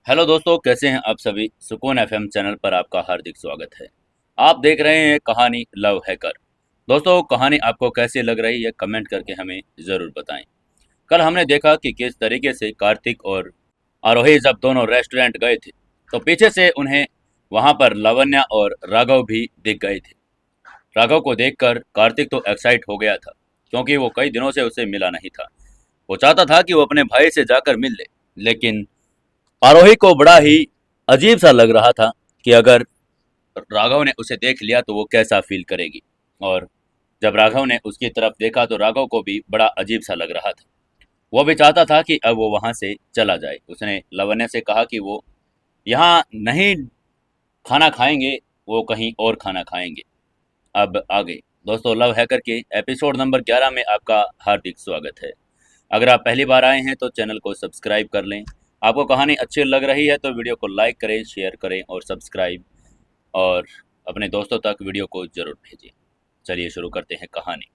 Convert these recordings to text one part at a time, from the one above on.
Hello दोस्तों, कैसे हैं आप सभी। सुकून एफएम चैनल पर आपका हार्दिक स्वागत है। आप देख रहे हैं कहानी लव हैकर। दोस्तों, कहानी आपको कैसी लग रही है कमेंट करके हमें ज़रूर बताएं। कल हमने देखा कि किस तरीके से कार्तिक और आरोही जब दोनों रेस्टोरेंट गए थे तो पीछे से उन्हें वहां पर लावण्या और राघव भी दिख गए थे। राघव को देखकर कार्तिक तो एक्साइट हो गया था, क्योंकि वो कई दिनों से उसे मिला नहीं था। वो चाहता था कि वो अपने भाई से जाकर मिल ले, लेकिन आरोही को बड़ा ही अजीब सा लग रहा था कि अगर राघव ने उसे देख लिया तो वो कैसा फील करेगी। और जब राघव ने उसकी तरफ देखा तो राघव को भी बड़ा अजीब सा लग रहा था। वो भी चाहता था कि अब वो वहां से चला जाए। उसने लावण्य से कहा कि वो यहाँ नहीं खाना खाएंगे, वो कहीं और खाना खाएंगे। अब आगे दोस्तों, लव हैकर के एपिसोड नंबर 11 में आपका हार्दिक स्वागत है। अगर आप पहली बार आए हैं तो चैनल को सब्सक्राइब कर लें। आपको कहानी अच्छी लग रही है तो वीडियो को लाइक करें, शेयर करें और सब्सक्राइब और अपने दोस्तों तक वीडियो को जरूर भेजें। चलिए शुरू करते हैं कहानी।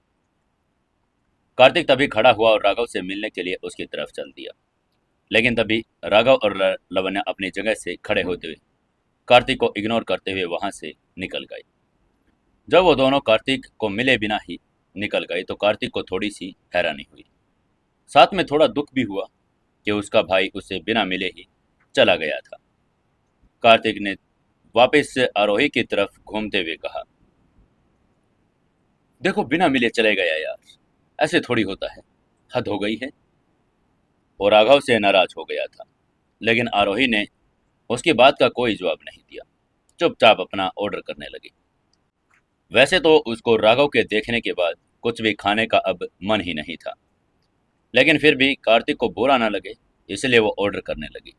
कार्तिक तभी खड़ा हुआ और राघव से मिलने के लिए उसकी तरफ चल दिया, लेकिन तभी राघव और लवण्य अपनी जगह से खड़े होते हुए कार्तिक को इग्नोर करते हुए वहां से निकल गए। जब वो दोनों कार्तिक को मिले बिना ही निकल गए तो कार्तिक को थोड़ी सी हैरानी हुई, साथ में थोड़ा दुख भी हुआ कि उसका भाई उसे बिना मिले ही चला गया था। कार्तिक ने वापस से आरोही की तरफ घूमते हुए कहा, देखो बिना मिले चले गया यार, ऐसे थोड़ी होता है, हद हो गई है। वो राघव से नाराज हो गया था, लेकिन आरोही ने उसकी बात का कोई जवाब नहीं दिया, चुपचाप अपना ऑर्डर करने लगी। वैसे तो उसको राघव के देखने के बाद कुछ भी खाने का अब मन ही नहीं था, लेकिन फिर भी कार्तिक को बुरा ना लगे इसलिए वो ऑर्डर करने लगी।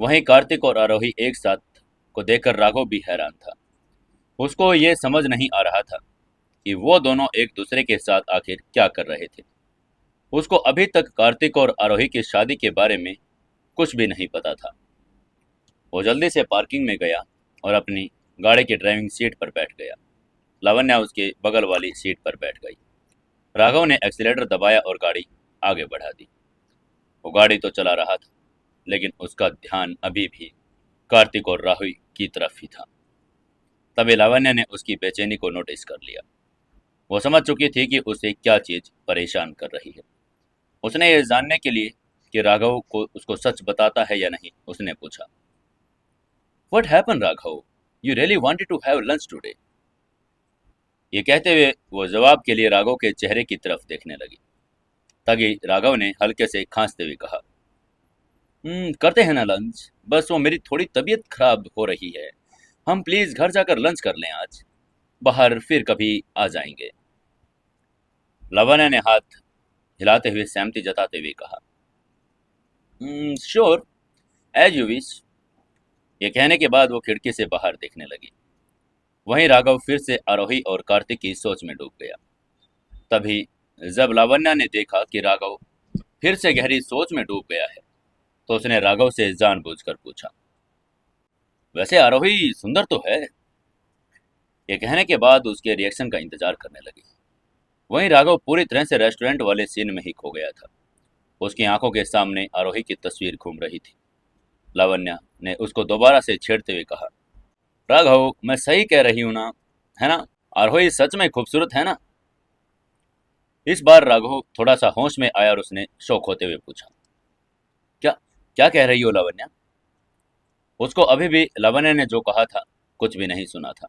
वहीं कार्तिक और आरोही एक साथ को देखकर राघव भी हैरान था। उसको ये समझ नहीं आ रहा था कि वो दोनों एक दूसरे के साथ आखिर क्या कर रहे थे। उसको अभी तक कार्तिक और आरोही की शादी के बारे में कुछ भी नहीं पता था। वो जल्दी से पार्किंग में गया और अपनी गाड़ी की ड्राइविंग सीट पर बैठ गया। लावण्या उसके बगल वाली सीट पर बैठ गई। राघव ने एक्सीलेटर दबाया और गाड़ी आगे बढ़ा दी। वो गाड़ी तो चला रहा था, लेकिन उसका ध्यान अभी भी कार्तिक और राहुल की तरफ ही था। तभी लावण्य ने उसकी बेचैनी को नोटिस कर लिया। वो समझ चुकी थी कि उसे क्या चीज परेशान कर रही है। उसने ये जानने के लिए कि राघव को उसको सच बताता है या नहीं, उसने पूछा, what happen Raghav, you really wanted to have lunch today. ये कहते हुए वो जवाब के लिए राघव के चेहरे की तरफ देखने लगी। तभी राघव ने हल्के से खांसते हुए कहा, करते हैं ना लंच, बस वो मेरी थोड़ी तबीयत खराब हो रही है। हम प्लीज घर जाकर लंच कर लें आज, बाहर फिर कभी आ जाएंगे। लावण्य ने हाथ हिलाते हुए सहमति जताते हुए कहा, श्योर, एज यू विश। ये कहने के बाद वो खिड़की से बाहर देखने लगी। वहीं राघव फिर से आरोही और कार्तिक की सोच में डूब गया। तभी जब लावण्या ने देखा कि राघव फिर से गहरी सोच में डूब गया है तो उसने राघव से जानबूझकर पूछा, वैसे आरोही सुंदर तो है। ये कहने के बाद उसके रिएक्शन का इंतजार करने लगी। वहीं राघव पूरी तरह से रेस्टोरेंट वाले सीन में ही खो गया था। उसकी आंखों के सामने आरोही की तस्वीर घूम रही थी। लावण्या ने उसको दोबारा से छेड़ते हुए कहा, राघव मैं सही कह रही हूं ना, है ना, आरोही सच में खूबसूरत है ना। इस बार राघव थोड़ा सा होश में आया और उसने शौक होते हुए पूछा, क्या क्या कह रही हो लावण्या। उसको अभी भी लावण्या ने जो कहा था कुछ भी नहीं सुना था।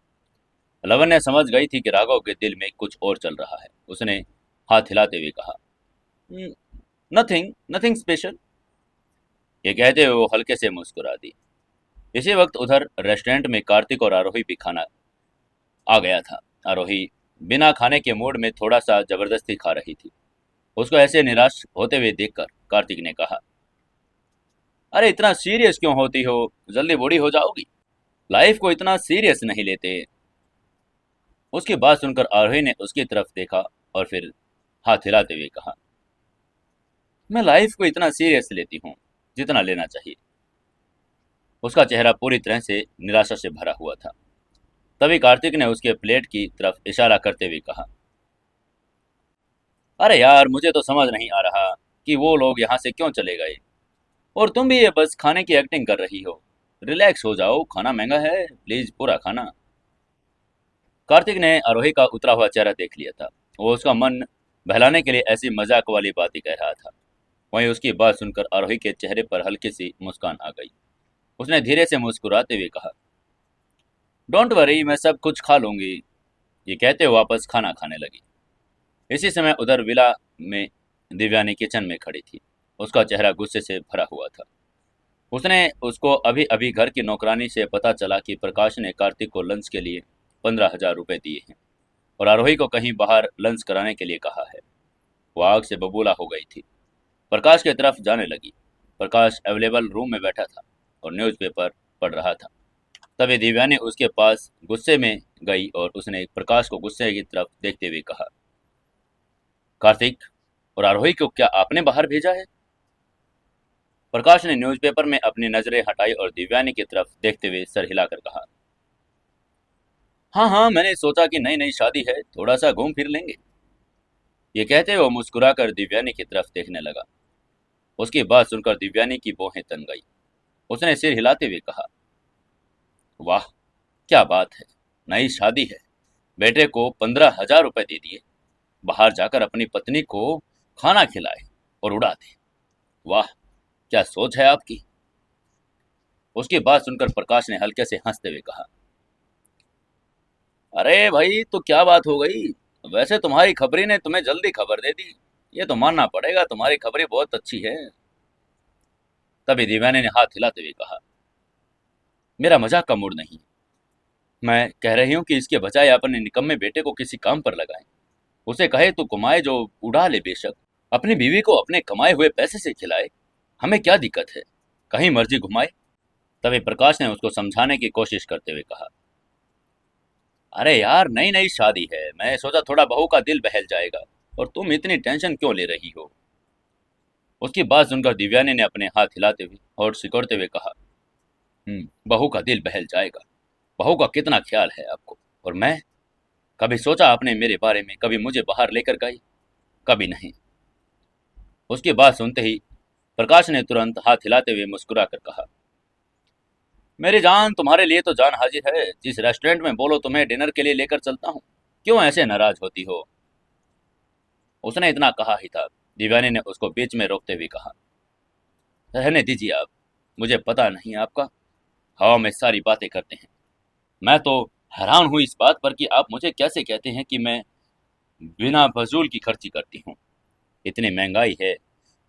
लावण्या समझ गई थी कि राघव के दिल में कुछ और चल रहा है। उसने हाथ हिलाते हुए कहा, नथिंग नथिंग स्पेशल। ये कहते हुए वो हल्के से मुस्कुरा दी। इसी वक्त उधर रेस्टोरेंट में कार्तिक और आरोही भी खाना आ गया था। आरोही बिना खाने के मूड में थोड़ा सा जबरदस्ती खा रही थी। उसको ऐसे निराश होते हुए देखकर कार्तिक ने कहा, अरे इतना सीरियस क्यों होती हो, जल्दी बूढ़ी हो जाओगी, लाइफ को इतना सीरियस नहीं लेते। उसकी बात सुनकर आरोही ने उसकी तरफ देखा और फिर हाथ हिलाते हुए कहा, मैं लाइफ को इतना सीरियस लेती हूँ जितना लेना चाहिए। उसका चेहरा पूरी तरह से निराशा से भरा हुआ था। तभी कार्तिक ने उसके प्लेट की तरफ इशारा करते हुए कहा, अरे यार मुझे तो समझ नहीं आ रहा कि वो लोग यहाँ से क्यों चले गए। और तुम भी ये बस खाने की एक्टिंग कर रही हो। रिलैक्स हो जाओ, खाना महंगा है, प्लीज पूरा खाना। कार्तिक ने आरोही का उतरा हुआ चेहरा देख लिया था। वो उसका मन बहलाने के लिए ऐसी मजाक वाली बात ही कह रहा था। वहीं उसकी बात सुनकर आरोही के चेहरे पर हल्की सी मुस्कान आ गई। उसने धीरे से मुस्कुराते हुए कहा, डोंट वरी, मैं सब कुछ खा लूंगी। ये कहते हुए वापस खाना खाने लगी। इसी समय उधर विला में दिव्यानी किचन में खड़ी थी। उसका चेहरा गुस्से से भरा हुआ था। उसने उसको अभी अभी घर की नौकरानी से पता चला कि प्रकाश ने कार्तिक को लंच के लिए 15,000 रुपये दिए हैं और आरोही को कहीं बाहर लंच कराने के लिए कहा है। वो आग से बबूला हो गई थी। प्रकाश की तरफ जाने लगी। प्रकाश अवेलेबल रूम में बैठा था और न्यूज़पेपर पढ़ रहा था। तभी दिव्यानी उसके पास गुस्से में गई और उसने प्रकाश को गुस्से की तरफ देखते हुए कहा, कार्तिक और आरोही को क्या आपने बाहर भेजा है? प्रकाश ने न्यूज़पेपर में अपनी नजरें हटाई और दिव्यानी की तरफ देखते हुए सर हिलाकर कहा, हाँ हाँ, मैंने सोचा कि नई नई शादी है, थोड़ा सा घूम फिर लेंगे। ये कहते हुए वो मुस्कुराकर दिव्यानी की तरफ देखने लगा। उसकी बात सुनकर दिव्यानी की भौहें तन गई। उसने सिर हिलाते हुए कहा, वाह, क्या बात है, नई शादी है, बेटे को 15,000 रुपये दे दिए, बाहर जाकर अपनी पत्नी को खाना खिलाए और उड़ा दे। वाह, क्या सोच है आपकी। उसकी बात सुनकर प्रकाश ने हल्के से हंसते हुए कहा, अरे भाई, तो क्या बात हो गई। वैसे तुम्हारी खबरी ने तुम्हें जल्दी खबर दे दी, ये तो मानना पड़ेगा, तुम्हारी खबरी बहुत अच्छी है। तभी दिव्यानी ने हाथ हिलाते हुए कहा, मेरा मजाक का मूड नहीं, मैं कह रही हूँ कि इसके बजाय अपने निकम्मे बेटे को किसी काम पर लगाएं। उसे कहे तो कमाए, जो उड़ा ले बेशक, अपनी बीवी को अपने कमाए हुए पैसे से खिलाए, हमें क्या दिक्कत है, कहीं मर्जी घुमाए। तभी प्रकाश ने उसको समझाने की कोशिश करते हुए कहा, अरे यार, नई नई शादी है, मैं सोचा थोड़ा बहू का दिल बहल जाएगा, और तुम इतनी टेंशन क्यों ले रही हो। उसकी बात सुनकर दिव्यानी ने अपने हाथ हिलाते हुए और सिकोड़ते हुए कहा, बहू का दिल बहल जाएगा, बहू का कितना ख्याल है आपको। और मैं, कभी सोचा आपने मेरे बारे में, कभी मुझे बाहर लेकर गई, कभी नहीं। उसकी बात सुनते ही प्रकाश ने तुरंत हाथ हिलाते हुए मुस्कुरा कर कहा, मेरी जान, तुम्हारे लिए तो जान हाजिर है, जिस रेस्टोरेंट में बोलो तुम्हें डिनर के लिए लेकर चलता हूँ, क्यों ऐसे नाराज होती हो। उसने इतना कहा ही था, दिव्यानी ने उसको बीच में रोकते हुए कहा, रहने दीजिए आप, मुझे पता नहीं आपका हवा में सारी बातें करते हैं। मैं तो हैरान हूँ इस बात पर कि आप मुझे कैसे कहते हैं कि मैं बिना फजूल की खर्ची करती हूँ। इतनी महंगाई है,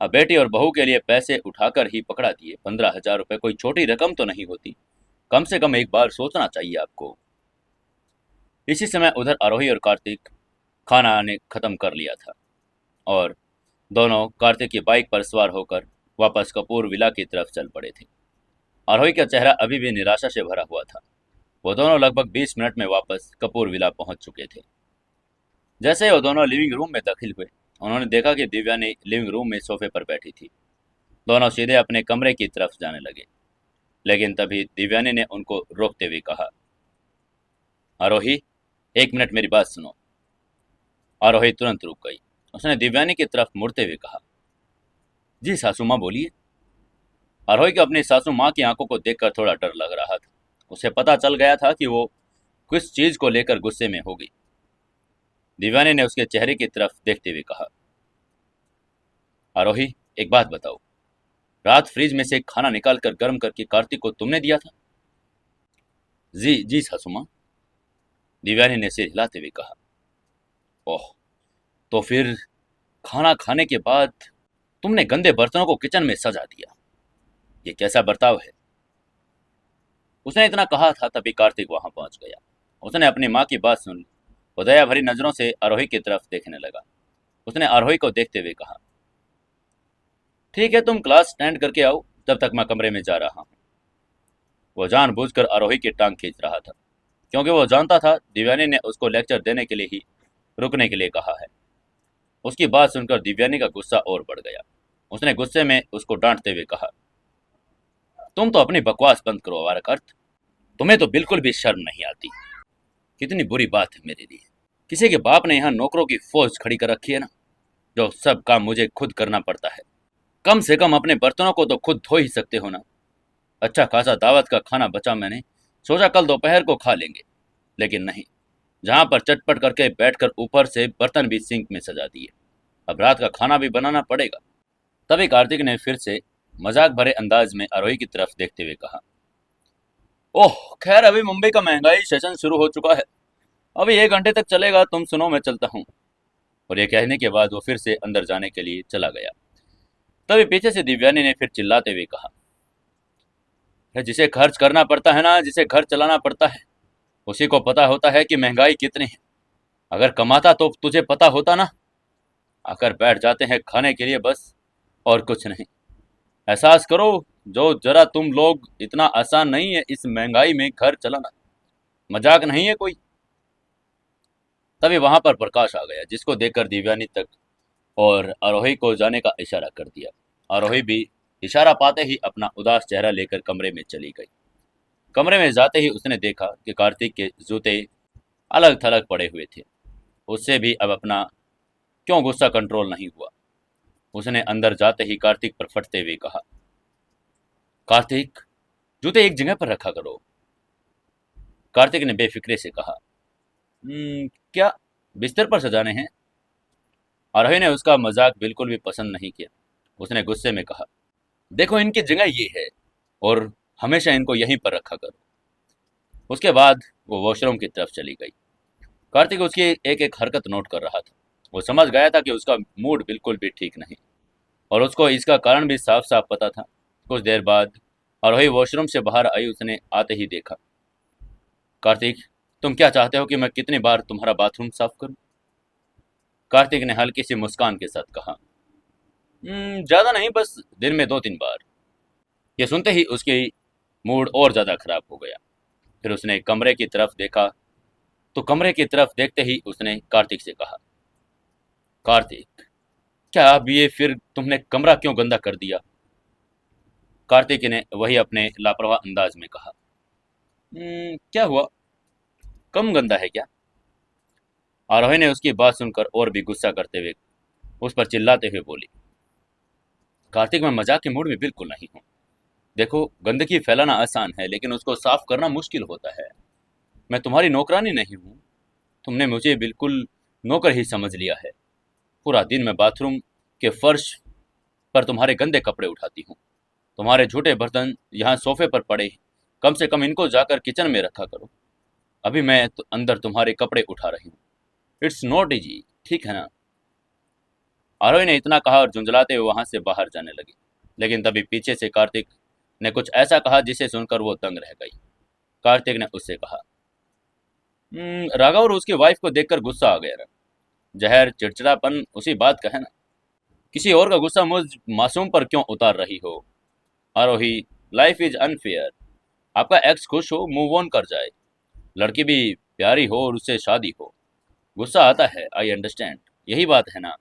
अब बेटी और बहू के लिए पैसे उठाकर ही पकड़ा दिए। 15,000 रुपये कोई छोटी रकम तो नहीं होती, कम से कम एक बार सोचना चाहिए आपको। इसी समय उधर आरोही और कार्तिक खाना आने खत्म कर लिया था और दोनों कार्तिक की बाइक पर सवार होकर वापस कपूर विला की तरफ चल पड़े थे। आरोही का चेहरा अभी भी निराशा से भरा हुआ था। वो दोनों लगभग 20 मिनट में वापस कपूर विला पहुंच चुके थे। जैसे ही वो दोनों लिविंग रूम में दाखिल हुए, उन्होंने देखा कि दिव्यानी लिविंग रूम में सोफे पर बैठी थी। दोनों सीधे अपने कमरे की तरफ जाने लगे, लेकिन तभी दिव्यानी ने उनको रोकते हुए कहा, आरोही, एक मिनट मेरी बात सुनो। आरोही तुरंत रुक गई। उसने दिव्यानी की तरफ मुड़ते हुए कहा, जी सासू माँ, बोलिए। आरोही को अपनी सासू माँ की आंखों को देखकर थोड़ा डर लग रहा था। उसे पता चल गया था कि वो किस चीज को लेकर गुस्से में होगी। दिव्यानी ने उसके चेहरे की तरफ देखते हुए कहा, आरोही, एक बात बताओ, रात फ्रिज में से खाना निकाल कर गर्म करके कार्तिक को तुमने दिया था? जी जी सासू माँ, दिव्यानी ने सिर हिलाते हुए कहा। ओह, तो फिर खाना खाने के बाद तुमने गंदे बर्तनों को किचन में सजा दिया, ये कैसा बर्ताव है। उसने इतना कहा था तभी कार्तिक वहां पहुंच गया। उसने अपनी माँ की बात सुन वो दया भरी नजरों से आरोही की तरफ देखने लगा। उसने आरोही को देखते हुए कहा, ठीक है, तुम क्लास अटेंड करके आओ, जब तक मैं कमरे में जा रहा हूँ। वो जानबूझकर आरोही की टांग खींच रहा था, क्योंकि वो जानता था दिव्यानी ने उसको लेक्चर देने के लिए ही रुकने के लिए कहा है। उसकी बात सुनकर दिव्यानी का गुस्सा और बढ़ गया। उसने गुस्से में उसको डांटते हुए कहा, तुम तो अपनी बकवास बंद करो अवारकर्त, तुम्हें तो बिल्कुल भी शर्म नहीं आती। कितनी बुरी बात है मेरे लिए, किसी के बाप ने यहाँ नौकरों की फौज खड़ी कर रखी है ना, जो सब काम मुझे खुद करना पड़ता है। कम से कम अपने बर्तनों को तो खुद धो ही सकते हो ना। अच्छा खासा दावत का खाना बचा, मैंने सोचा कल दोपहर को खा लेंगे, लेकिन नहीं, जहां पर चटपट करके बैठकर ऊपर से बर्तन भी सिंक में सजा दिए। अब रात का खाना भी बनाना पड़ेगा। तभी कार्तिक ने फिर से मजाक भरे अंदाज में आरोही की तरफ देखते हुए कहा, ओह खैर, अभी मुंबई का महंगाई सेशन शुरू हो चुका है, अभी 1 घंटे तक चलेगा, तुम सुनो मैं चलता हूँ। और ये कहने के बाद वो फिर से अंदर जाने के लिए चला गया। तभी पीछे से दिव्यानी ने फिर चिल्लाते हुए कहा, जिसे खर्च करना पड़ता है ना, जिसे घर चलाना पड़ता है, उसी को पता होता है कि महंगाई कितनी है। अगर कमाता तो तुझे पता होता ना। आकर बैठ जाते हैं खाने के लिए बस, और कुछ नहीं। एहसास करो जो जरा, तुम लोग, इतना आसान नहीं है इस महंगाई में घर चलाना, मजाक नहीं है कोई। तभी वहां पर प्रकाश आ गया, जिसको देखकर दिव्यानी तक और आरोही को जाने का इशारा कर दिया। आरोही भी इशारा पाते ही अपना उदास चेहरा लेकर कमरे में चली गई। कमरे में जाते ही उसने देखा कि कार्तिक के जूते अलग थलग पड़े हुए थे। उससे भी अब अपना क्यों गुस्सा कंट्रोल नहीं हुआ। उसने अंदर जाते ही कार्तिक पर फटते हुए कहा, कार्तिक, जूते एक जगह पर रखा करो। कार्तिक ने बेफिक्रे से कहा, क्या बिस्तर पर सजाने हैं?" आरोही ने उसका मजाक बिल्कुल भी पसंद नहीं किया। उसने गुस्से में कहा, देखो इनकी जगह ये है, और हमेशा इनको यहीं पर रखा करो। उसके बाद वो वॉशरूम की तरफ चली गई। कार्तिक उसकी एक एक हरकत नोट कर रहा था। वो समझ गया था कि उसका मूड बिल्कुल भी ठीक नहीं, और उसको इसका कारण भी साफ साफ पता था। कुछ देर बाद आरोही वॉशरूम से बाहर आई। उसने आते ही देखा, कार्तिक, तुम क्या चाहते हो कि मैं कितनी बार तुम्हारा बाथरूम साफ करूं?" कार्तिक ने हल्की सी मुस्कान के साथ कहा, ज्यादा नहीं, बस दिन में 2-3 बार। ये सुनते ही उसकी मूड और ज्यादा खराब हो गया। फिर उसने कमरे की तरफ देखा, तो कमरे की तरफ देखते ही उसने कार्तिक से कहा, कार्तिक, क्या अब ये फिर तुमने कमरा क्यों गंदा कर दिया?" कार्तिक ने वही अपने लापरवाह अंदाज में कहा, क्या हुआ, कम गंदा है क्या?" आरोही ने उसकी बात सुनकर और भी गुस्सा करते हुए उस पर चिल्लाते हुए बोली, कार्तिक, मैं मजाक के मूड में बिल्कुल नहीं हूँ। देखो, गंदगी फैलाना आसान है, लेकिन उसको साफ करना मुश्किल होता है। मैं तुम्हारी नौकरानी नहीं हूँ। तुमने मुझे बिल्कुल नौकर ही समझ लिया है। पूरा दिन मैं बाथरूम के फर्श पर तुम्हारे गंदे कपड़े उठाती हूँ। तुम्हारे झूठे बर्तन यहाँ सोफे पर पड़े हैं। कम से कम इनको जाकर किचन में रखा करो। अभी मैं तो अंदर तुम्हारे कपड़े उठा रही हूँ। इट्स नॉट इजी, ठीक है ना? आरोही ने इतना कहा और झुंझलाते हुए वहां से बाहर जाने लगी। लेकिन तभी पीछे से कार्तिक ने कुछ ऐसा कहा जिसे सुनकर वो दंग रह गई। कार्तिक ने उससे कहा, राघव और उसकी वाइफ को देखकर गुस्सा आ गया। जहर चिड़चिड़ापन उसी बात का है ना। किसी और का गुस्सा मुझ मासूम पर क्यों उतार रही हो? आरोही, लाइफ इज अनफेयर। आपका एक्स खुश हो, मूव ऑन कर जाए। लड़की भी प्यारी हो और उससे शादी हो। गुस्सा आता है, आई अंडरस्टैंड, यही बात है ना।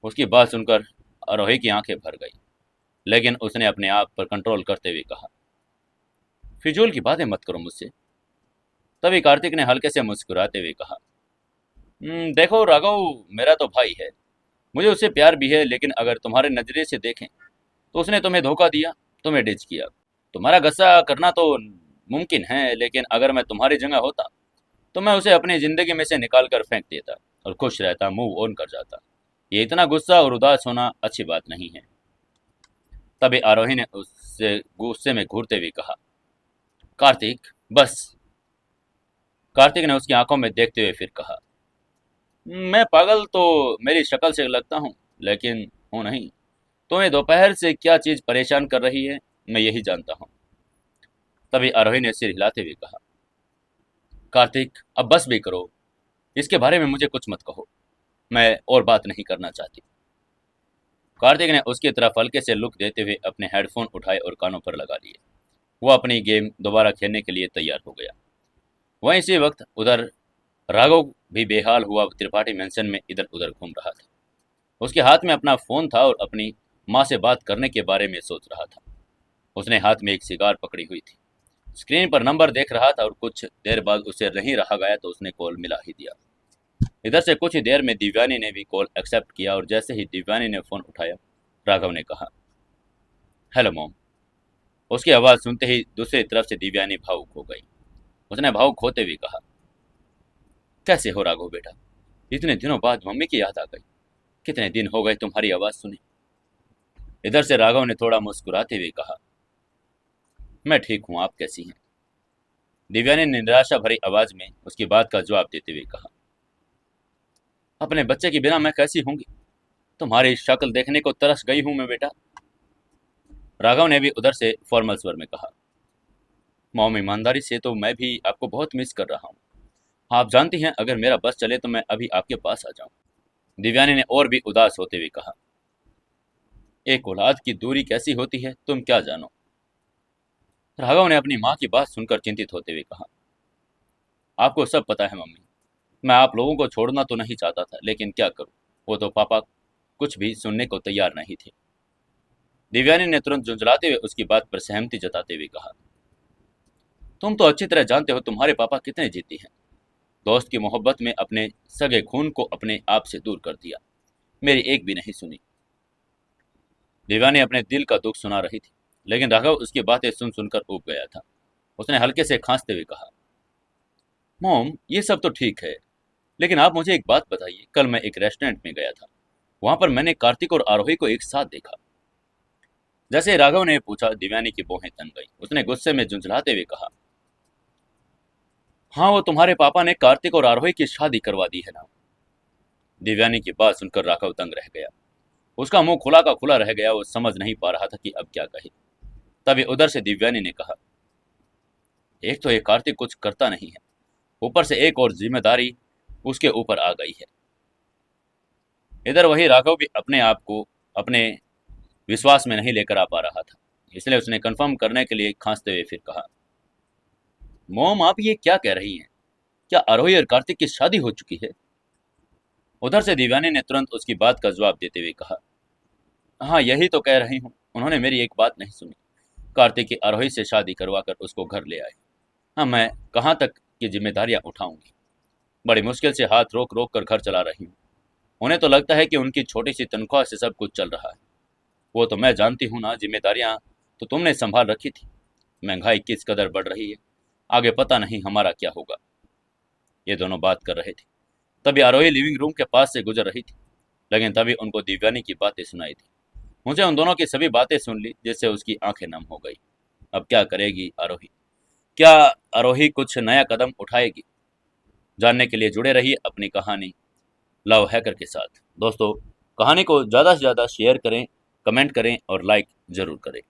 उसकी बात सुनकर आरोही की आंखें भर गई, लेकिन उसने अपने आप पर कंट्रोल करते हुए कहा, फिजूल की बातें मत करो मुझसे। तभी कार्तिक ने हल्के से मुस्कुराते हुए कहा, देखो राघव, मेरा तो भाई है, मुझे उससे प्यार भी है, लेकिन अगर तुम्हारे नजरिए से देखें तो उसने तुम्हें धोखा दिया, तुम्हें डिच किया। तुम्हारा गुस्सा करना तो मुमकिन है, लेकिन अगर मैं तुम्हारी जगह होता तो मैं उसे अपनी जिंदगी में से निकाल कर फेंक देता और खुश रहता, मूव ऑन कर जाता। ये इतना गुस्सा और उदास होना अच्छी बात नहीं है। तभी आरोही ने उससे गुस्से में घूरते हुए कहा, कार्तिक, बस। कार्तिक ने उसकी आंखों में देखते हुए फिर कहा, मैं पागल तो मेरी शक्ल से लगता हूँ, लेकिन हूँ नहीं। तुम्हें दोपहर से क्या चीज परेशान कर रही है, मैं यही जानता हूँ। तभी आरोही ने सिर हिलाते हुए कहा, कार्तिक, अब बस भी करो। इसके बारे में मुझे कुछ मत कहो। मैं और बात नहीं करना चाहती। कार्तिक ने उसकी तरफ हल्के से लुक देते हुए अपने हेडफोन उठाए और कानों पर लगा लिए। वो अपनी गेम दोबारा खेलने के लिए तैयार हो गया। वहीं इसी वक्त उधर राघव भी बेहाल हुआ त्रिपाठी मेंशन में इधर उधर घूम रहा था। उसके हाथ में अपना फोन था और अपनी माँ से बात करने के बारे में सोच रहा था। उसने हाथ में एक सिगार पकड़ी हुई थी। स्क्रीन पर नंबर देख रहा था और कुछ देर बाद उसे नहीं रहा गया तो उसने कॉल मिला ही दिया। इधर से कुछ ही देर में दिव्यानी ने भी कॉल एक्सेप्ट किया और जैसे ही दिव्यानी ने फोन उठाया राघव ने कहा। Hello mom. उसकी आवाज़ सुनते ही दूसरी तरफ से दिव्यानी भावुक हो गई। उसने भावुक होते हुए कहा, कैसे हो राघव बेटा? इतने दिनों बाद मम्मी की याद आ गई। कितने दिन हो गए तुम्हारी आवाज़ सुने। इधर से राघव ने थोड़ा मुस्कुराते हुए कहा, मैं ठीक हूँ, आप कैसी हैं? दिव्यानी ने निराशा भरी आवाज में उसकी बात का जवाब देते हुए कहा, अपने बच्चे के बिना मैं कैसी होंगी? तुम्हारी शक्ल देखने को तरस गई हूं मैं बेटा। राघव ने भी उधर से फॉर्मल स्वर में कहा, मॉम ईमानदारी से तो मैं भी आपको बहुत मिस कर रहा हूँ। आप जानती हैं अगर मेरा बस चले तो मैं अभी आपके पास आ जाऊं। दिव्यानी ने और भी उदास होते हुए कहा, एक औलाद की दूरी कैसी होती है तुम क्या जानो। राघव ने अपनी माँ की बात सुनकर चिंतित होते हुए कहा, आपको सब पता है मम्मी, मैं आप लोगों को छोड़ना तो नहीं चाहता था, लेकिन क्या करूं, वो तो पापा कुछ भी सुनने को तैयार नहीं थे। दिव्यानी ने तुरंत झुंझलाते हुए उसकी बात पर सहमति जताते हुए कहा, तुम तो अच्छी तरह जानते हो तुम्हारे पापा कितने जिद्दी हैं। दोस्त की मोहब्बत में अपने सगे खून को अपने आप से दूर कर दिया, मेरी एक भी नहीं सुनी। दिव्यानी अपने दिल का दुख सुना रही थी, लेकिन राघव उसकी बातें सुन सुनकर ऊब गया था। उसने हल्के से खांसते हुए कहा, मॉम ये सब तो ठीक है, लेकिन आप मुझे एक बात बताइए, कल मैं एक रेस्टोरेंट में गया था, वहां पर मैंने कार्तिक और आरोही को एक साथ देखा। जैसे राघव ने पूछा, दिव्यानी की भौहें तन गई। उसने गुस्से में झुंझलाते हुए कहा, हाँ वो तुम्हारे पापा ने कार्तिक और आरोही की शादी करवा दी है ना। दिव्यानी की बात सुनकर राघव दंग रह गया। उसका मुंह खुला का खुला रह गया। वो समझ नहीं पा रहा था कि अब क्या कहे। तभी उधर से दिव्यानी ने कहा, एक तो ये कार्तिक कुछ करता नहीं है, ऊपर से एक और जिम्मेदारी उसके ऊपर आ गई है। इधर वही राघव भी अपने आप को अपने विश्वास में नहीं लेकर आ पा रहा था, इसलिए उसने कंफर्म करने के लिए खांसते हुए फिर कहा, मोम आप ये क्या कह रही हैं? क्या आरोही और कार्तिक की शादी हो चुकी है? उधर से दिव्यानी ने तुरंत उसकी बात का जवाब देते हुए कहा, हाँ यही तो कह रही हूँ, उन्होंने मेरी एक बात नहीं सुनी। कार्तिक की आरोही से शादी करवा कर उसको घर ले आए। हाँ मैं कहाँ तक की जिम्मेदारियां उठाऊंगी। बड़ी मुश्किल से हाथ रोक रोक कर घर चला रही हूँ। उन्हें तो लगता है कि उनकी छोटी सी तनख्वाह से सब कुछ चल रहा है। वो तो मैं जानती हूँ ना, जिम्मेदारियां तो तुमने संभाल रखी थी। महंगाई किस कदर बढ़ रही है, आगे पता नहीं हमारा क्या होगा। ये दोनों बात कर रहे थे, तभी आरोही लिविंग रूम के पास से गुजर रही थी, लेकिन तभी उनको दिव्यानी की बातें सुनाई थी। मुझे उन दोनों की सभी बातें सुन ली, जिससे उसकी आंखें नम हो गई। अब क्या करेगी आरोही? क्या आरोही कुछ नया कदम उठाएगी? जानने के लिए जुड़े रहिए अपनी कहानी लव हैकर के साथ। दोस्तों, कहानी को ज़्यादा से ज़्यादा शेयर करें, कमेंट करें और लाइक ज़रूर करें।